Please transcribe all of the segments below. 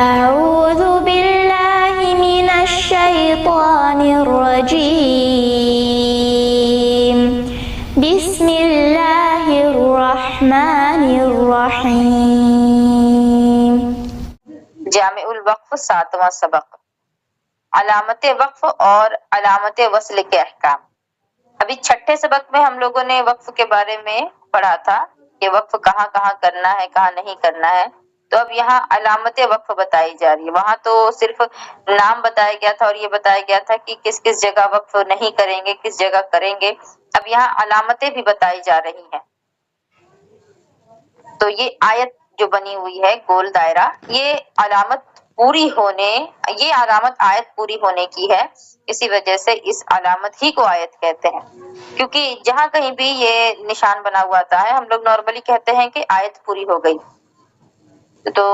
أعوذ بالله من الشيطان الرجيم بسم الله الرحمن الرحيم۔ جامع الوقف 7واں سبق، علامت وقف اور علامت وصل کے احکام۔ ابھی چھٹے سبق میں ہم لوگوں نے وقف کے بارے میں پڑھا تھا کہ وقف کہاں کہاں کرنا ہے، کہاں نہیں کرنا ہے۔ تو اب یہاں علامت وقف بتائی جا رہی ہے۔ وہاں تو صرف نام بتایا گیا تھا اور یہ بتایا گیا تھا کہ کس کس جگہ وقف نہیں کریں گے، کس جگہ کریں گے۔ اب یہاں علامتیں بھی بتائی جا رہی ہیں۔ تو یہ آیت جو بنی ہوئی ہے گول دائرہ، یہ علامت آیت پوری ہونے کی ہے۔ اسی وجہ سے اس علامت ہی کو آیت کہتے ہیں، کیونکہ جہاں کہیں بھی یہ نشان بنا ہوا آتا ہے ہم لوگ نارملی کہتے ہیں کہ آیت پوری ہو گئی، تو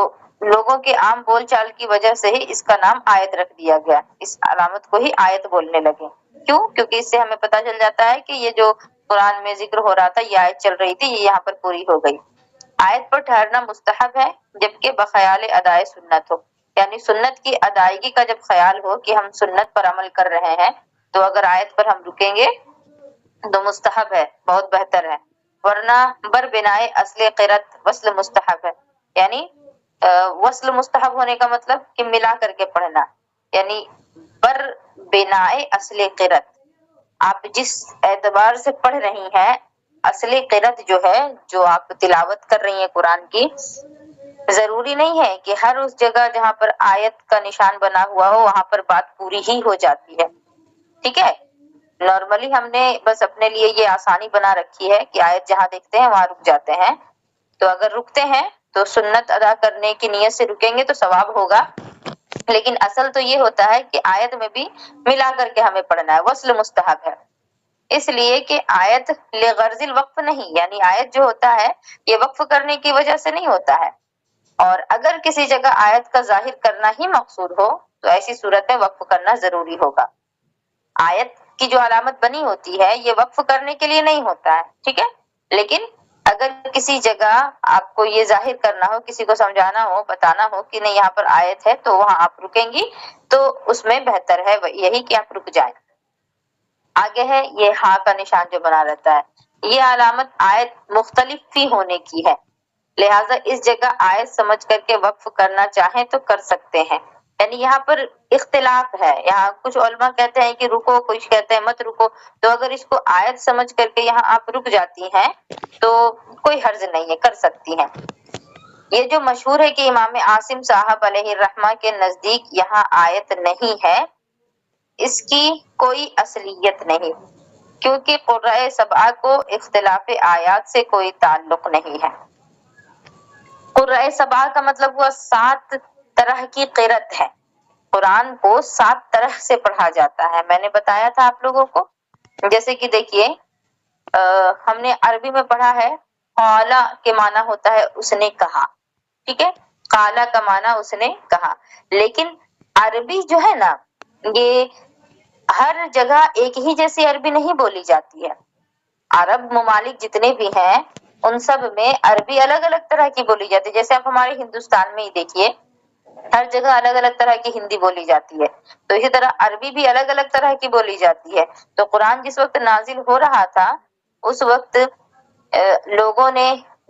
لوگوں کے عام بول چال کی وجہ سے ہی اس کا نام آیت رکھ دیا گیا، اس علامت کو ہی آیت بولنے لگے۔ کیوں؟ کیونکہ اس سے ہمیں پتہ چل جاتا ہے کہ یہ جو قرآن میں ذکر ہو رہا تھا، یہ آیت چل رہی تھی، یہ یہاں پر پوری ہو گئی۔ آیت پر ٹھہرنا مستحب ہے جبکہ بخیال ادائے سنت ہو، یعنی سنت کی ادائیگی کا جب خیال ہو کہ ہم سنت پر عمل کر رہے ہیں تو اگر آیت پر ہم رکیں گے تو مستحب ہے، بہت بہتر ہے۔ ورنہ بر بنائے اصل قرت وصل مستحب ہے، یعنی وصل مستحب ہونے کا مطلب کہ ملا کر کے پڑھنا، یعنی بر بنائے اصل قرت، آپ جس اعتبار سے پڑھ رہی ہیں، اصل قرت جو ہے، جو آپ تلاوت کر رہی ہیں قرآن کی، ضروری نہیں ہے کہ ہر اس جگہ جہاں پر آیت کا نشان بنا ہوا ہو وہاں پر بات پوری ہی ہو جاتی ہے، ٹھیک ہے۔ نارملی ہم نے بس اپنے لیے یہ آسانی بنا رکھی ہے کہ آیت جہاں دیکھتے ہیں وہاں رک جاتے ہیں، تو اگر رکتے ہیں تو سنت ادا کرنے کی نیت سے رکیں گے تو ثواب ہوگا، لیکن اصل تو یہ ہوتا ہے کہ آیت میں بھی ملا کر کے ہمیں پڑھنا ہے، وصل مستحب ہے۔ اس لیے کہ آیت لغرض الوقف نہیں، یعنی آیت جو ہوتا ہے یہ وقف کرنے کی وجہ سے نہیں ہوتا ہے، اور اگر کسی جگہ آیت کا ظاہر کرنا ہی مقصود ہو تو ایسی صورت میں وقف کرنا ضروری ہوگا۔ آیت کی جو علامت بنی ہوتی ہے یہ وقف کرنے کے لیے نہیں ہوتا ہے، ٹھیک ہے، لیکن اگر کسی جگہ آپ کو یہ ظاہر کرنا ہو، کسی کو سمجھانا ہو، بتانا ہو کہ نہیں یہاں پر آیت ہے، تو وہاں آپ رکیں گی تو اس میں بہتر ہے یہی کہ آپ رک جائیں۔ آگے ہے یہ ہاں کا نشان جو بنا رہتا ہے، یہ علامت آیت مختلف فی ہونے کی ہے، لہٰذا اس جگہ آیت سمجھ کر کے وقف کرنا چاہیں تو کر سکتے ہیں، یعنی یہاں پر اختلاف ہے۔ یہاں کچھ علماء کہتے ہیں کہ رکو، کچھ کہتے ہیں مت رکو، تو اگر اس کو آیت سمجھ کر کے یہاں آپ رک جاتی ہیں تو کوئی حرج نہیں ہے، کر سکتی ہیں۔ یہ جو مشہور ہے کہ امام عاصم صاحب علیہ الرحمہ کے نزدیک یہاں آیت نہیں ہے، اس کی کوئی اصلیت نہیں، کیونکہ قرۂ سبعہ کو اختلاف آیات سے کوئی تعلق نہیں ہے۔ قرۂ سبعہ کا مطلب ہوا 7 طرح کی قرأت ہے، قرآن کو 7 طرح سے پڑھا جاتا ہے، میں نے بتایا تھا آپ لوگوں کو۔ جیسے کہ دیکھیے ہم نے عربی میں پڑھا ہے قالا کے معنی ہوتا ہے اس نے کہا، ٹھیک ہے، قالا کا معنی اس نے کہا، لیکن عربی جو ہے نا یہ ہر جگہ ایک ہی جیسی عربی نہیں بولی جاتی ہے۔ عرب ممالک جتنے بھی ہیں ان سب میں عربی الگ الگ طرح کی بولی جاتی ہے، جیسے آپ ہمارے ہندوستان میں ہی دیکھیے ہر جگہ الگ الگ طرح کی ہندی بولی جاتی ہے، تو اسی طرح عربی بھی الگ الگ طرح کی بولی جاتی ہے۔ تو قرآن جس وقت نازل ہو رہا تھا اس وقت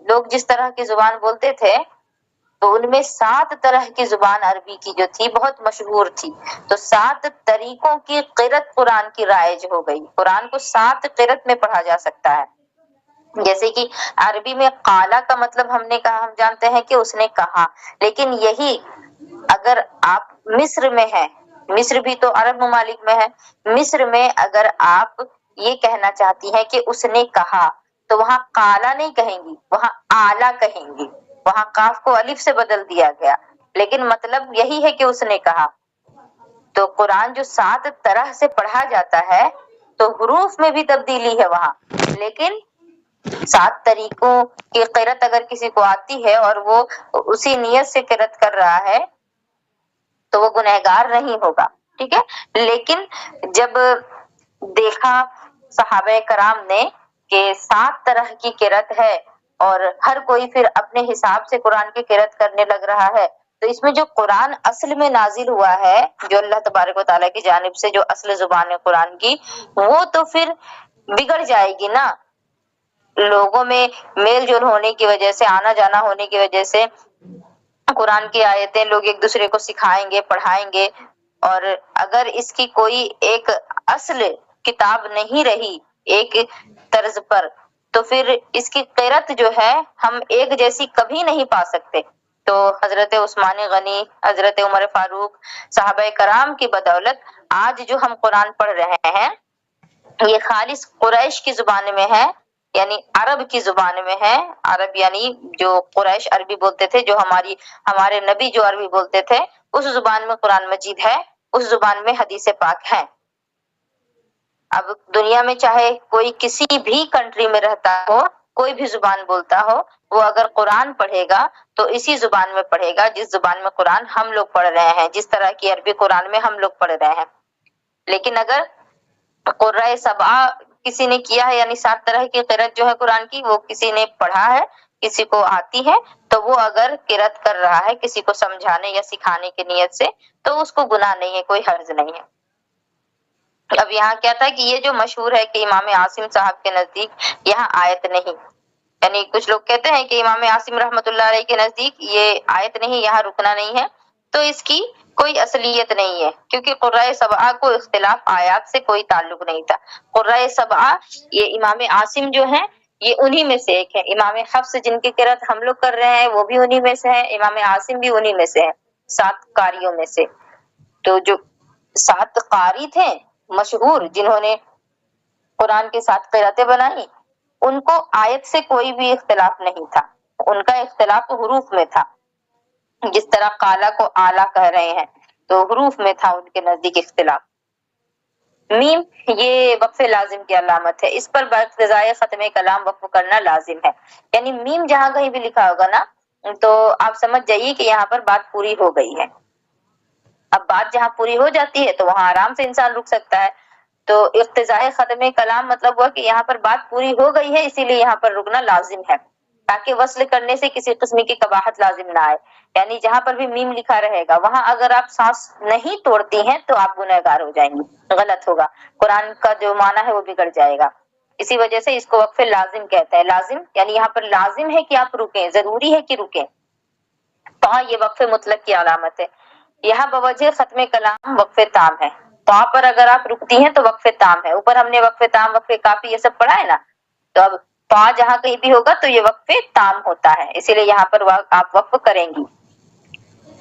لوگ جس طرح کی زبان بولتے تھے تو ان میں 7 طرح کی زبان عربی کی جو تھی بہت مشہور تھی، تو 7 طریقوں کی قرأت قرآن کی رائج ہو گئی، قرآن کو 7 قرأت میں پڑھا جا سکتا ہے۔ جیسے کہ عربی میں قالا کا مطلب ہم جانتے ہیں کہ اس نے کہا، لیکن یہی اگر آپ مصر میں ہیں، مصر بھی تو عرب ممالک میں ہے، مصر میں اگر آپ یہ کہنا چاہتی ہیں کہ اس نے کہا تو وہاں قالا نہیں کہیں گی، وہاں آلا کہیں گی، وہاں قاف کو الف سے بدل دیا گیا، لیکن مطلب یہی ہے کہ اس نے کہا۔ تو قرآن جو 7 طرح سے پڑھا جاتا ہے تو حروف میں بھی تبدیلی ہے وہاں، لیکن 7 طریقوں کی قرأت اگر کسی کو آتی ہے اور وہ اسی نیت سے قرأت کر رہا ہے تو وہ گنہگار نہیں ہوگا، ٹھیک ہے۔ لیکن جب دیکھا صحابہ کرام نے کہ 7 طرح کی قرأت ہے اور ہر کوئی پھر اپنے حساب سے قرآن کی قرأت کرنے لگ رہا ہے، تو تو اس میں جو قرآن اصل میں نازل ہوا ہے، جو اللہ تبارک و تعالیٰ کی جانب سے جو اصل زبان ہے قرآن کی، وہ تو پھر بگڑ جائے گی نا، لوگوں میں میل جول ہونے کی وجہ سے، آنا جانا ہونے کی وجہ سے قرآن کی آیتیں لوگ ایک دوسرے کو سکھائیں گے، پڑھائیں گے، اور اگر اس کی کوئی ایک اصل کتاب نہیں رہی ایک طرز پر، تو پھر اس کی قرت جو ہے ہم ایک جیسی کبھی نہیں پا سکتے۔ تو حضرت عثمان غنی، حضرت عمر فاروق، صحابہ کرام کی بدولت آج جو ہم قرآن پڑھ رہے ہیں، یہ خالص قریش کی زبان میں ہے، یعنی عرب کی زبان میں ہے۔ عرب یعنی جو قریش عربی بولتے تھے، جو ہمارے نبی جو عربی بولتے تھے، اس زبان میں قرآن مجید ہے، اس زبان میں حدیث پاک ہے۔ اب دنیا میں چاہے کوئی کسی بھی کنٹری میں رہتا ہو، کوئی بھی زبان بولتا ہو، وہ اگر قرآن پڑھے گا تو اسی زبان میں پڑھے گا جس زبان میں قرآن ہم لوگ پڑھ رہے ہیں، جس طرح کی عربی قرآن میں ہم لوگ پڑھ رہے ہیں۔ لیکن اگر قرۂ سبعہ کسی نے کیا ہے، یعنی 7 طرح کی قرأت جو ہے قرآن کی، وہ کسی نے پڑھا ہے، کسی کو آتی ہے، تو وہ اگر قرأت کر رہا ہے کسی کو سمجھانے یا سکھانے کی نیت سے، تو اس کو گناہ نہیں ہے، کوئی حرج نہیں ہے۔ اب یہاں کیا تھا کہ یہ جو مشہور ہے کہ امام عاصم صاحب کے نزدیک یہاں آیت نہیں، یعنی کچھ لوگ کہتے ہیں کہ امام عاصم رحمۃ اللہ علیہ کے نزدیک یہ آیت نہیں، یہاں رکنا نہیں ہے، تو اس کی کوئی اصلیت نہیں ہے، کیونکہ قرۂ سبعہ کو اختلاف آیات سے کوئی تعلق نہیں تھا۔ قرۂ سبعہ یہ امام عاصم جو ہیں یہ انہی میں سے ایک ہے، امام حفص جن کی قرأت ہم لوگ کر رہے ہیں وہ بھی انہی میں سے ہے، امام عاصم بھی انہی میں سے ہے، 7 قاریوں میں سے۔ تو جو 7 قاری تھے مشہور، جنہوں نے قرآن کی 7 قرأتیں بنائی، ان کو آیت سے کوئی بھی اختلاف نہیں تھا، ان کا اختلاف حروف میں تھا، جس طرح قالا کو آلہ کہہ رہے ہیں تو حروف میں تھا ان کے نزدیک اختلاف۔ میم یہ وقف لازم کی علامت ہے، اس پر باقتضائے ختم کلام وقف کرنا لازم ہے، یعنی میم جہاں کہیں بھی لکھا ہوگا نا تو آپ سمجھ جائیے کہ یہاں پر بات پوری ہو گئی ہے۔ اب بات جہاں پوری ہو جاتی ہے تو وہاں آرام سے انسان رک سکتا ہے، تو اقتضاء ختم کلام مطلب ہوا کہ یہاں پر بات پوری ہو گئی ہے، اسی لیے یہاں پر رکنا لازم ہے، تاکہ وصل کرنے سے کسی قسم کی قباحت لازم نہ آئے۔ یعنی جہاں پر بھی میم لکھا رہے گا وہاں اگر آپ سانس نہیں توڑتی ہیں تو آپ گنہگار ہو جائیں گی، غلط ہوگا، قرآن کا جو معنی ہے وہ بگڑ جائے گا۔ اسی وجہ سے اس کو وقف لازم کہتے ہیں۔ لازم یعنی یہاں پر لازم ہے کہ آپ رکیں، ضروری ہے کہ رکیں، تو ہاں یہ وقف مطلق کی علامت ہے۔ یہاں بوجہ ختم کلام وقف تام ہے، تو پر اگر آپ رکتی ہیں تو وقف تام ہے۔ اوپر ہم نے وقف تام، وقف کافی یہ سب پڑھا ہے نا، تو اب جہاں کہیں بھی ہوگا تو یہ وقف تام ہوتا ہے، اسی لیے یہاں پر آپ وقف کریں گی۔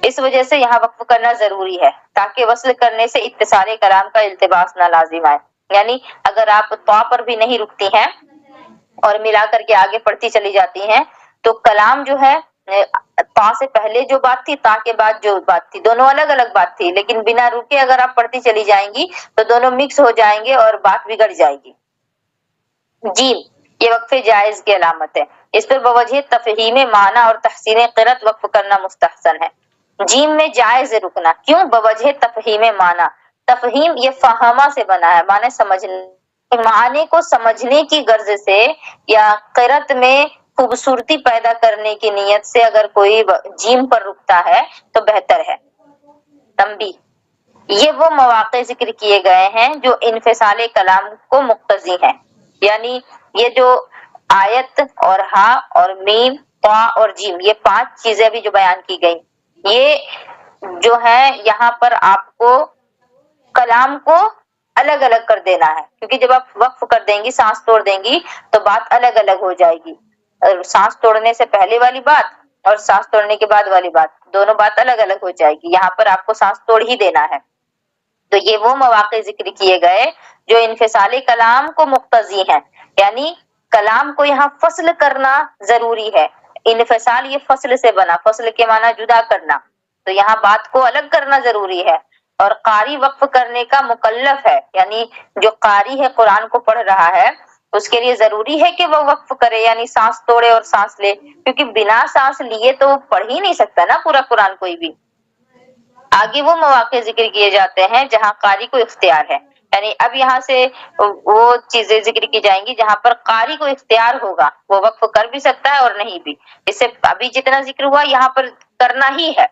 اس وجہ سے یہاں وقف کرنا ضروری ہے تاکہ وصل کرنے سے اتصال کلام کا التباس نہ لازم آئے، یعنی اگر آپ پر بھی نہیں رکتی ہیں اور ملا کر کے آگے پڑھتی چلی جاتی ہیں تو کلام جو ہے سے پہلے جو بات تھی، کے بعد جو بات تھی، دونوں الگ الگ بات تھی، لیکن بنا رکے اگر آپ پڑھتی چلی جائیں گی تو دونوں مکس ہو جائیں گے اور بات بگڑ جائے گی۔ جیم یہ وقف جائز کی علامت ہے، اس پر بوجہ تفہیم معنی اور تحسین قرأت وقف کرنا مستحسن ہے۔ جیم میں جائز رکنا، کیوں؟ بوجہ تفہیم معنی، تفہیم یہ فہمہ سے بنا ہے، معنی سمجھنے، معنی کو سمجھنے کی غرض سے یا قرأت میں خوبصورتی پیدا کرنے کی نیت سے اگر کوئی جیم پر رکتا ہے تو بہتر ہے۔ تنبیہ یہ وہ مواقع ذکر کیے گئے ہیں جو انفصال کلام کو مقتضی ہیں، یعنی یہ جو آیت اور ہا اور میم، طا اور جیم، یہ 5 چیزیں بھی جو بیان کی گئی، یہ جو ہے یہاں پر آپ کو کلام کو الگ الگ کر دینا ہے، کیونکہ جب آپ وقف کر دیں گی، سانس توڑ دیں گی تو بات الگ الگ ہو جائے گی، سانس توڑنے سے پہلے والی بات اور سانس توڑنے کے بعد والی بات، دونوں بات الگ الگ ہو جائے گی، یہاں پر آپ کو سانس توڑ ہی دینا ہے۔ تو یہ وہ مواقع ذکر کیے گئے جو انفصال کلام کو مقتضی ہیں، یعنی کلام کو یہاں فصل کرنا ضروری ہے۔ انفصال یہ فصل سے بنا، فصل کے معنی جدا کرنا، تو یہاں بات کو الگ کرنا ضروری ہے، اور قاری وقف کرنے کا مکلف ہے، یعنی جو قاری ہے قرآن کو پڑھ رہا ہے اس کے لیے ضروری ہے کہ وہ وقف کرے، یعنی سانس توڑے اور سانس لے، کیونکہ بنا سانس لیے تو وہ پڑھ ہی نہیں سکتا نا پورا قرآن کوئی بھی۔ آگے وہ مواقع ذکر کیے جاتے ہیں جہاں قاری کو اختیار ہے، یعنی اب یہاں سے وہ چیزیں ذکر کی جائیں گی جہاں پر قاری کو اختیار ہوگا، وہ وقف کر بھی سکتا ہے اور نہیں بھی، اس سے ابھی جتنا ذکر ہوا یہاں پر کرنا ہی ہے،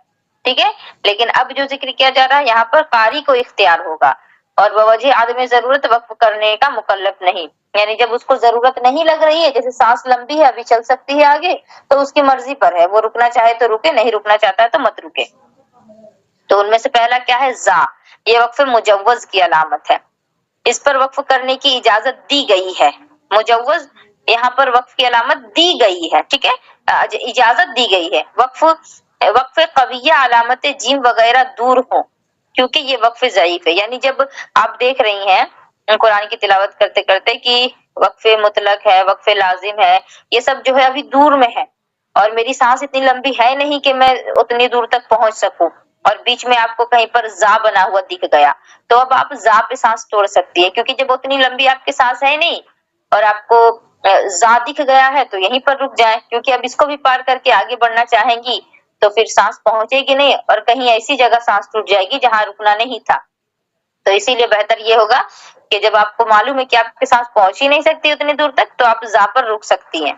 ٹھیک ہے. لیکن اب جو ذکر کیا جا رہا ہے یہاں پر قاری کو اختیار ہوگا اور بوجہ عدم ضرورت وقف کرنے کا مکلف نہیں. یعنی جب اس کو ضرورت نہیں لگ رہی ہے، جیسے سانس لمبی ہے ابھی چل سکتی ہے آگے، تو اس کی مرضی پر ہے، وہ رکنا چاہے تو رکے، نہیں رکنا چاہتا ہے تو مت رکے. تو ان میں سے پہلا کیا ہے؟ زا. یہ وقف مجوز کی علامت ہے، اس پر وقف کرنے کی اجازت دی گئی ہے. مجوز یہاں پر وقف کی علامت دی گئی ہے، ٹھیک ہے، اجازت دی گئی ہے. وقف قویہ علامت جیم وغیرہ دور ہوں کیونکہ یہ وقف ضعیف ہے. یعنی جب آپ دیکھ رہی ہیں قرآن کی تلاوت کرتے کرتے کہ وقف مطلق ہے، وقف لازم ہے، یہ سب جو ہے ابھی دور میں ہے اور میری سانس اتنی لمبی ہے نہیں کہ میں اتنی دور تک پہنچ سکوں، اور بیچ میں آپ کو کہیں پر زا بنا ہوا دکھ گیا، تو اب آپ زا پہ سانس توڑ سکتی ہے، کیونکہ جب اتنی لمبی آپ کی سانس ہے نہیں اور آپ کو زا دکھ گیا ہے تو یہیں پر رک جائیں، کیونکہ اب اس کو بھی پار کر کے آگے بڑھنا چاہیں گی تو پھر سانس پہنچے گی نہیں اور کہیں ایسی جگہ سانس ٹوٹ جائے گی جہاں رکنا نہیں تھا. تو اسی لیے بہتر یہ ہوگا کہ جب آپ کو معلوم ہے کہ آپ کی سانس پہنچ ہی نہیں سکتی اتنی دور تک تو آپ زا پر رک سکتی ہیں.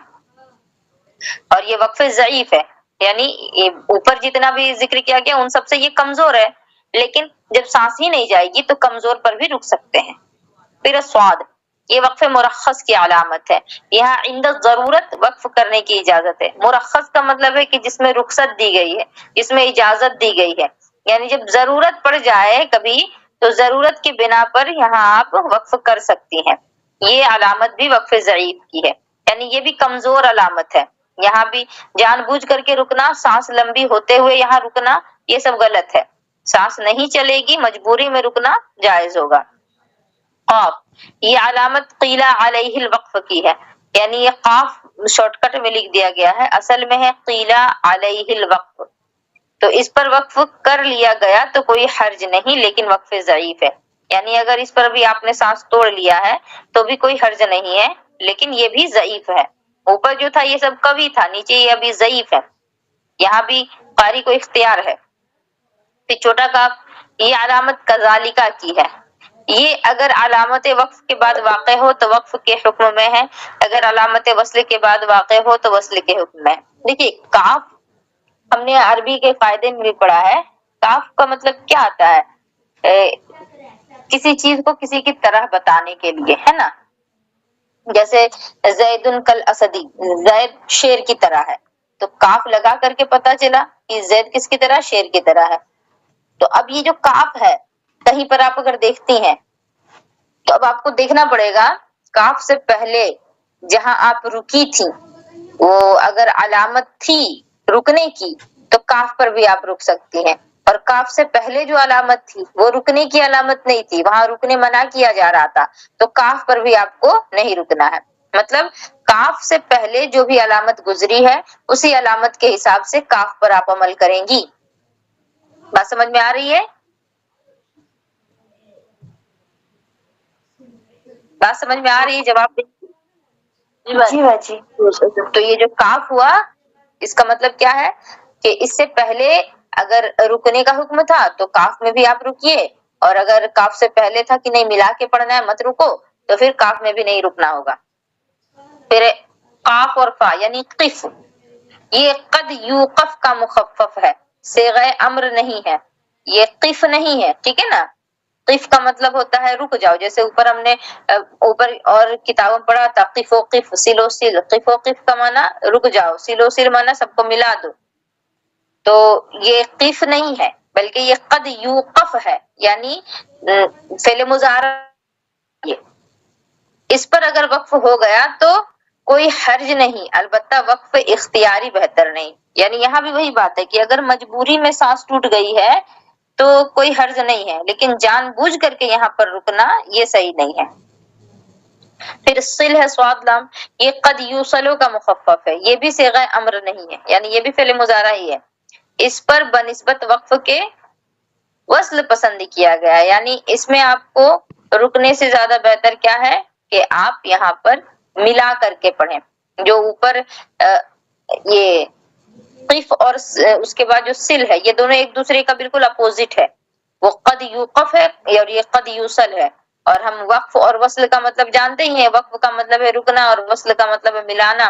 اور یہ وقف ضعیف ہے، یعنی اوپر جتنا بھی ذکر کیا گیا ان سب سے یہ کمزور ہے، لیکن جب سانس ہی نہیں جائے گی تو کمزور پر بھی رک سکتے ہیں. پھر سواد، یہ وقف مرخص کی علامت ہے. یہاں عند ضرورت وقف کرنے کی اجازت ہے. مرخص کا مطلب ہے کہ جس میں رخصت دی گئی ہے، جس میں اجازت دی گئی ہے، یعنی جب ضرورت پڑ جائے کبھی تو ضرورت کی بنا پر یہاں آپ وقف کر سکتی ہیں. یہ علامت بھی وقف ضعیف کی ہے، یعنی یہ بھی کمزور علامت ہے. یہاں بھی جان بوجھ کر کے رکنا، سانس لمبی ہوتے ہوئے یہاں رکنا، یہ سب غلط ہے. سانس نہیں چلے گی، مجبوری میں رکنا جائز ہوگا. قاف، یہ علامت قیلا علیہ الوقف کی ہے، یعنی یہ قاف شارٹ کٹ میں لکھ دیا گیا ہے، اصل میں ہے قیلا علیہ الوقف. تو اس پر وقف کر لیا گیا تو کوئی حرج نہیں، لیکن وقف ضعیف ہے. یعنی اگر اس پر بھی آپ نے سانس توڑ لیا ہے تو بھی کوئی حرج نہیں ہے، لیکن یہ بھی ضعیف ہے. اوپر جو تھا یہ سب قوی تھا، نیچے یہ ابھی ضعیف ہے. یہاں بھی قاری کو اختیار ہے. پھر چھوٹا کاف، یہ علامت کذالکا کی ہے. یہ اگر علامت وقف کے بعد واقع ہو تو وقف کے حکم میں ہے، اگر علامت وصل کے بعد واقع ہو تو وصل کے حکم میں ہے. دیکھیے کاف ہم نے عربی کے قاعدے میں بھی پڑھا ہے، کاف کا مطلب کیا آتا ہے؟ کسی چیز کو کسی کی طرح بتانے کے لیے، ہے نا. جیسے زید کل اسدی، زید شیر کی طرح ہے، تو کاف لگا کر کے پتا چلا کہ زید کس کی طرح؟ شیر کی طرح ہے. تو اب یہ جو کاف ہے کہیں پر آپ اگر دیکھتی ہیں تو اب آپ کو دیکھنا پڑے گا کاف سے پہلے جہاں آپ رکی تھی وہ اگر علامت تھی رکنے کی تو کاف پر بھی آپ رک سکتی ہیں، اور کاف سے پہلے جو علامت تھی وہ رکنے کی علامت نہیں تھی، وہاں رکنے منع کیا جا رہا تھا، تو کاف پر بھی آپ کو نہیں رکنا ہے. مطلب کاف سے پہلے جو بھی علامت گزری ہے اسی علامت کے حساب سے کاف پر آپ عمل کریں گی. بات سمجھ میں آ رہی ہے؟ بات سمجھ میں آ رہی ہے؟ جواب جی باجی. تو یہ جو کاف ہوا اس کا مطلب کیا ہے کہ اس سے پہلے اگر رکنے کا حکم تھا تو کاف میں بھی آپ رکیے، اور اگر کاف سے پہلے تھا کہ نہیں ملا کے پڑھنا ہے مت رکو تو پھر کاف میں بھی نہیں رکنا ہوگا. پھر قاف اور فا یعنی قف، یہ قد یوقف کا مخفف ہے، صیغہ امر نہیں ہے، یہ قف نہیں ہے، ٹھیک ہے نا. قف کا مطلب ہوتا ہے رک جاؤ، جیسے اوپر ہم نے اوپر اور کتابوں میں پڑھا تھا قف و قف، سل و سل. قف و قف کا معنی رک جاؤ، سل و سل معنی سب کو ملا دو. تو یہ قف نہیں ہے بلکہ یہ قد یوقف ہے، یعنی فعل مضارع. اس پر اگر وقف ہو گیا تو کوئی حرج نہیں، البتہ وقف اختیاری بہتر نہیں. یعنی یہاں بھی وہی بات ہے کہ اگر مجبوری میں سانس ٹوٹ گئی ہے تو کوئی حرج نہیں ہے، لیکن جان بوجھ کر کے یہاں پر رکنا یہ صحیح نہیں ہے. پھر صل ہے صاد لام، یہ قد یوصلو کا مخفف ہے، یہ بھی صیغہ امر نہیں ہے، یعنی یہ بھی فعل مضارع ہی ہے. اس پر بنسبت وقف کے وصل پسند کیا گیا ہے، یعنی اس میں آپ کو رکنے سے زیادہ بہتر کیا ہے کہ آپ یہاں پر ملا کر کے پڑھیں. جو اوپر یہ قف اور اس کے بعد جو سل ہے یہ دونوں ایک دوسرے کا بالکل اپوزٹ ہے، وہ قد یوقف ہے اور یہ قد یوصل ہے. اور ہم وقف اور وصل کا مطلب جانتے ہی ہیں، وقف کا مطلب ہے رکنا اور وصل کا مطلب ہے ملانا.